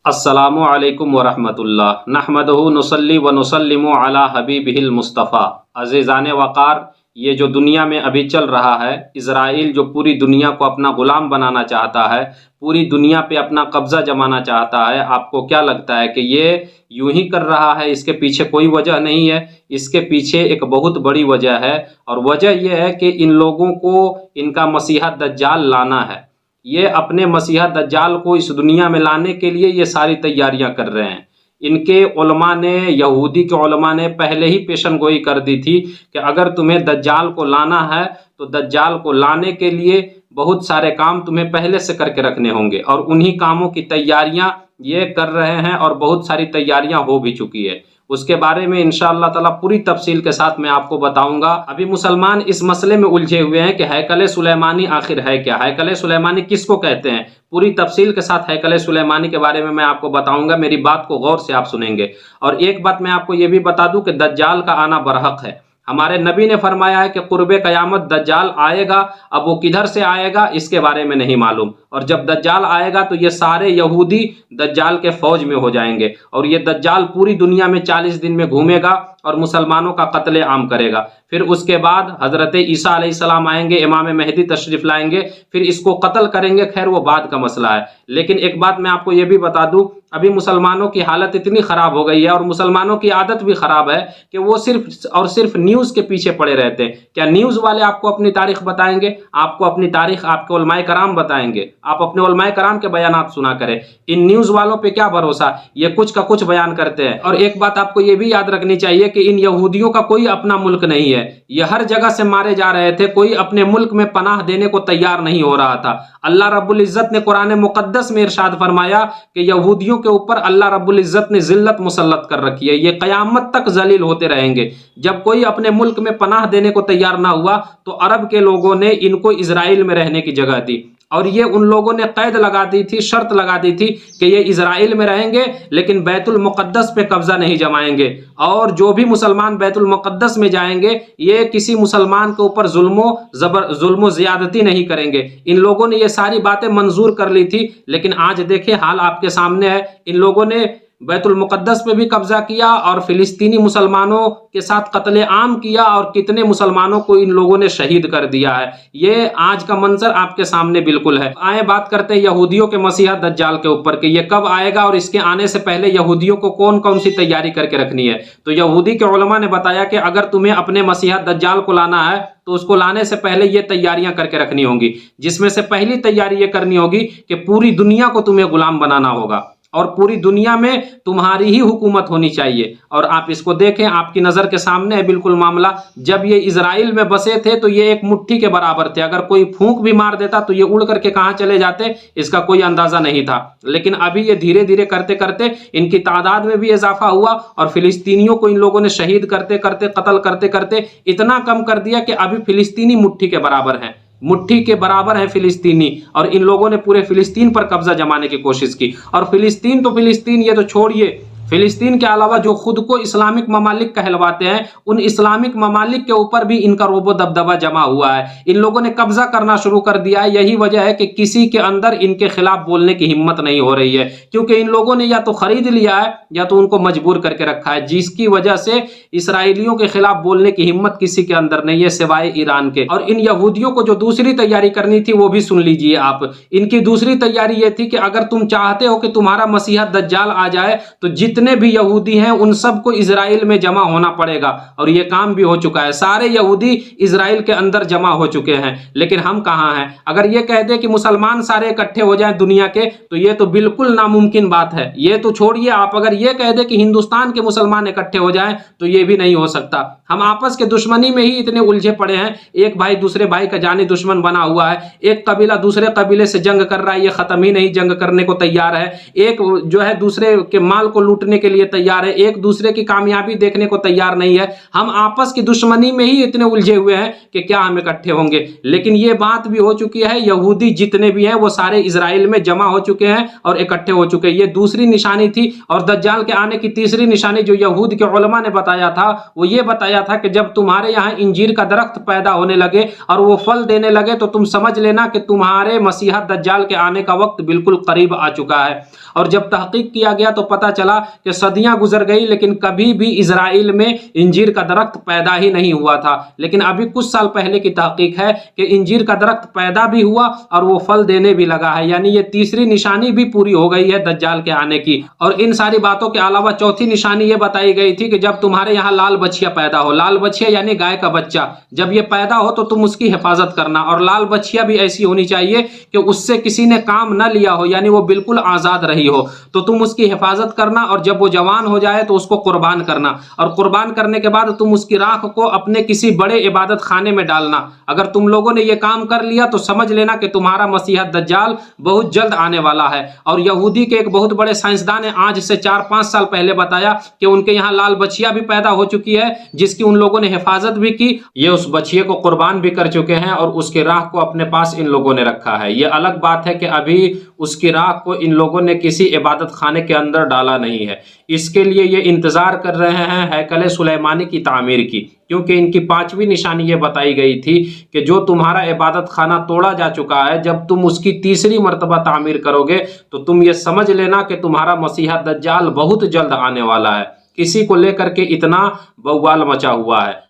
अस्सलामु अलैकुम वरहमत अल्लाह नहमदहु नुसल्ली व नुसल्लिमु अला हबीबिहिल मुस्तफ़ा। अज़ीज़ान वक़ार, ये जो दुनिया में अभी चल रहा है, इज़राइल जो पूरी दुनिया को अपना ग़ुलाम बनाना चाहता है, पूरी दुनिया पे अपना कब्ज़ा जमाना चाहता है, आपको क्या लगता है कि ये यूं ही कर रहा है? इसके पीछे कोई वजह नहीं है। इसके पीछे एक बहुत बड़ी वजह है, और वजह यह है कि इन लोगों को इनका मसीहा दज्जाल लाना है। ये अपने मसीहा दज्जाल को इस दुनिया में लाने के लिए ये सारी तैयारियां कर रहे हैं। इनके उलमा ने, यहूदी के उलमा ने पहले ही पेशन गोई कर दी थी कि अगर तुम्हें दज्जाल को लाना है तो दज्जाल को लाने के लिए बहुत सारे काम तुम्हें पहले से करके रखने होंगे, और उन्हीं कामों की तैयारियां ये कर रहे हैं, और बहुत सारी तैयारियां हो भी चुकी है। उसके बारे में इंशाअल्लाह ताला पूरी तफसील के साथ मैं आपको बताऊंगा। अभी मुसलमान इस मसले में उलझे हुए हैं कि हैकल सुलेमानी आखिर है क्या, हैकल सुलेमानी किसको कहते हैं। पूरी तफसील के साथ हैकल सुलेमानी के बारे में मैं आपको बताऊंगा। मेरी बात को गौर से आप सुनेंगे। और एक बात मैं आपको ये भी बता दूं कि दज्जाल का आना बरहक है। हमारे नबी ने फरमाया है कि कुर्बे क़यामत दज्जाल आएगा। अब वो किधर से आएगा इसके बारे में नहीं मालूम, और जब दज्जाल आएगा तो ये सारे यहूदी दज्जाल के फौज में हो जाएंगे, और ये दज्जाल पूरी दुनिया में 40 दिन में घूमेगा और मुसलमानों का कत्ले आम करेगा। फिर उसके बाद हज़रत ईसा अलैहिस्सलाम आएंगे, इमाम मेहदी तशरीफ़ लाएंगे, फिर इसको कत्ल करेंगे। खैर वो बाद का मसला है। लेकिन एक बात मैं आपको ये भी बता दूं, अभी मुसलमानों की हालत इतनी ख़राब हो गई है, और मुसलमानों की आदत भी ख़राब है कि वो सिर्फ और सिर्फ न्यूज़ के पीछे पड़े रहते हैं। क्या न्यूज़ वाले आपको अपनी तारीख बताएंगे? आपको अपनी तारीख आपके उलमाए कराम बताएंगे। आप अपने उलमाए कराम के बयानात सुना करें। इन न्यूज़ वालों पे क्या भरोसा, ये कुछ का कुछ बयान करते हैं। और एक बात आपको ये भी याद रखनी चाहिए कि इन यहूदियों का कोई अपना मुल्क नहीं है। ये हर जगह से मारे जा रहे थे, कोई अपने मुल्क में पनाह देने को तैयार नहीं हो रहा था। अल्लाह रब्बुल इज़्ज़त ने कुरान मुक़द्दस में इरशाद फरमाया कि यहूदियों के ऊपर अल्लाह रब्बुल इज़्ज़त ने जिल्लत मुसल्लत कर रखी है, ये क़यामत तक जलील होते रहेंगे। जब कोई अपने मुल्क में पनाह देने को तैयार ना हुआ तो अरब के लोगों ने इनको इज़राइल में रहने की जगह दी, और ये उन लोगों ने कैद लगा दी थी, शर्त लगा दी थी कि ये इज़राइल में रहेंगे लेकिन बैतुल मुक़द्दस पे कब्जा नहीं जमाएंगे, और जो भी मुसलमान बैतुल मुक़द्दस में जाएंगे ये किसी मुसलमान के ऊपर जुल्म ज़ियादती नहीं करेंगे। इन लोगों ने ये सारी बातें मंजूर कर ली थी, लेकिन आज देखिए हाल आपके सामने है। इन लोगों ने बैतुल मुक़द्दस पे भी कब्जा किया और फिलिस्तीनी मुसलमानों के साथ कत्ले आम किया, और कितने मुसलमानों को इन लोगों ने शहीद कर दिया है। ये आज का मंजर आपके सामने बिल्कुल है। आए बात करते हैं यहूदियों के मसीहा दज्जाल के ऊपर कि ये कब आएगा, और इसके आने से पहले यहूदियों को कौन कौन सी तैयारी करके रखनी है। तो यहूदी के उलमा ने बताया कि अगर तुम्हें अपने मसीहा दज्जाल को लाना है तो उसको लाने से पहले ये तैयारियां करके रखनी होंगी, जिसमें से पहली तैयारी ये करनी होगी कि पूरी दुनिया को तुम्हें गुलाम बनाना होगा, और पूरी दुनिया में तुम्हारी ही हुकूमत होनी चाहिए। और आप इसको देखें, आपकी नज़र के सामने है बिल्कुल मामला। जब ये इज़राइल में बसे थे तो ये एक मुट्ठी के बराबर थे। अगर कोई फूंक भी मार देता तो ये उड़ करके कहाँ चले जाते इसका कोई अंदाज़ा नहीं था। लेकिन अभी ये धीरे धीरे करते करते इनकी तादाद में भी इजाफा हुआ, और फिलिस्तीनियों को इन लोगों ने शहीद करते करते, कत्ल करते करते इतना कम कर दिया कि अभी फिलिस्तीनी मुट्ठी के बराबर हैं, मुट्ठी के बराबर है फिलिस्तीनी। और इन लोगों ने पूरे फिलिस्तीन पर कब्जा जमाने की कोशिश की। और फिलिस्तीन तो फिलिस्तीन, ये तो छोड़िए, फिलिस्तीन के अलावा जो खुद को इस्लामिक ममालिक कहलवाते हैं, उन इस्लामिक ममालिक के ऊपर भी इनका रोबो दबदबा जमा हुआ है। इन लोगों ने कब्जा करना शुरू कर दिया है। यही वजह है कि किसी के अंदर इनके खिलाफ बोलने की हिम्मत नहीं हो रही है, क्योंकि इन लोगों ने या तो खरीद लिया है या तो उनको मजबूर करके रखा है, जिसकी वजह से इसराइलियों के खिलाफ बोलने की हिम्मत किसी के अंदर नहीं है सिवाय ईरान के। और इन यहूदियों को जो दूसरी तैयारी करनी थी वो भी सुन लीजिए आप। इनकी दूसरी तैयारी ये थी कि अगर तुम चाहते हो कि तुम्हारा मसीहा दज्जाल आ जाए तो जितने भी यहूदी हैं उन सबको इजराइल में जमा होना पड़ेगा, और ये काम भी हो चुका है। सारे यहूदी इजराइल के अंदर जमा हो चुके हैं। लेकिन हम कहाँ हैं? अगर ये कह दे कि मुसलमान सारे इकट्ठे हो जाएं दुनिया के, तो ये तो बिल्कुल नामुमकिन बात है। ये तो छोड़िए, आप अगर ये कह दे कि हिंदुस्तान के मुसलमान इकट्ठे हो जाएं तो ये भी नहीं हो सकता। हम आपस के दुश्मनी में ही इतने उलझे पड़े हैं। एक भाई दूसरे भाई का जानी दुश्मन बना हुआ है, एक कबीला दूसरे कबीले से जंग कर रहा है, ये खत्म ही नहीं जंग करने को तैयार है। एक जो है दूसरे के माल को लूटने लूटने के लिए तैयार है, एक दूसरे की कामयाबी देखने को तैयार नहीं है। हम आपस की दुश्मनी में ही इतने उलझे हुए हैं कि क्या हम इकट्ठे होंगे। लेकिन ये बात भी हो चुकी है, यहूदी जितने भी हैं वो सारे इजराइल में जमा हो चुके हैं और इकट्ठे हो चुके हैं। ये दूसरी निशानी थी। और दज्जाल के आने की तीसरी निशानी जो यहूद के उलमा ने बताया था, वो ये बताया था कि जब तुम्हारे यहाँ इंजीर का दरख्त पैदा होने लगे और वो फल देने लगे तो तुम समझ लेना कि तुम्हारे मसीहा दज्जाल के आने का वक्त बिल्कुल करीब आ चुका है। और जब तहकीक किया गया तो पता चला कि सदियां गुजर गई लेकिन कभी भी इजराइल में इंजीर का दरख्त पैदा ही नहीं हुआ था। लेकिन अभी कुछ साल पहले की तहकीक है कि इंजीर का दरख्त पैदा भी हुआ और वो फल देने भी लगा है। यानी ये तीसरी निशानी भी पूरी हो गई है दज्जाल के आने की। और इन सारी बातों के अलावा चौथी निशानी ये बताई गई थी कि जब तुम्हारे यहाँ लाल बछिया पैदा हो, लाल बछिया यानी गाय का बच्चा, जब ये पैदा हो तो तुम उसकी हिफाजत करना। और लाल बछिया भी ऐसी होनी चाहिए कि उससे किसी ने काम न लिया हो, यानी वो बिल्कुल आजाद रही हो, तो तुम उसकी हिफाजत करना। और जब वो जवान हो जाए तो उसको कुर्बान करना। और कुर्बान करने के बाद तुम उसकी राख को अपने किसी बड़े इबादत खाने में डालना। अगर तुम लोगों ने ये काम कर लिया तो समझ लेना कि तुम्हारा मसीहा दज्जाल बहुत जल्द आने वाला है। और यहूदी के एक बहुत बड़े साइंसदान ने आज से 4-5 साल पहले बताया कि उनके यहाँ लाल बछिया भी पैदा हो चुकी है जिसकी उन लोगों ने हिफाजत भी की। ये उस बछिए को कुर्बान भी कर चुके हैं और उसके राख को अपने पास इन लोगों ने रखा है। ये अलग बात है कि अभी उसकी राख को इन लोगों ने किसी इबादत खाने के अंदर डाला नहीं है। इसके लिए ये इंतजार कर रहे हैं हैकल सुलेमानी की तामीर की, क्योंकि इनकी 5वीं निशानी ये बताई गई थी कि जो तुम्हारा इबादत खाना तोड़ा जा चुका है, जब तुम उसकी तीसरी मर्तबा तामीर करोगे तो तुम ये समझ लेना कि तुम्हारा मसीहा दज्जाल बहुत जल्द आने वाला है। किसी को लेकर के इतना बवाल मचा हुआ है।